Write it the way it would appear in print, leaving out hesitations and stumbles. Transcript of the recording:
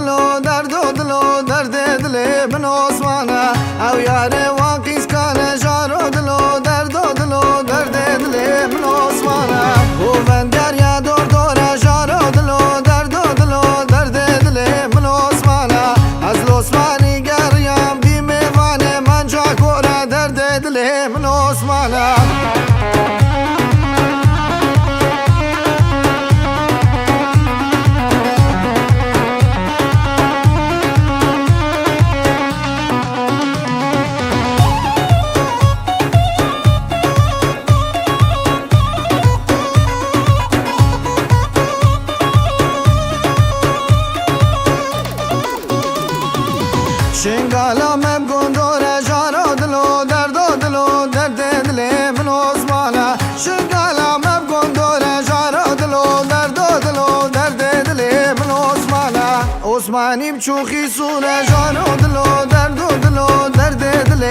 دلو درد دل من عثمانه او یار واقعیس کانه جارو دلو درد دل من عثمانه او من دریا دور دوره جارو دلو درد دل من عثمانه از لعثمانی گریم بی میوانه من جا کوره درد دل من عثمانه شنگالا مب گندوره جارو دلو درد دل من عثمانه شنگالا مب گندوره جارو دلو درد دل من عثمانه عثمانیم چوخی سوره جارو دلو درد دل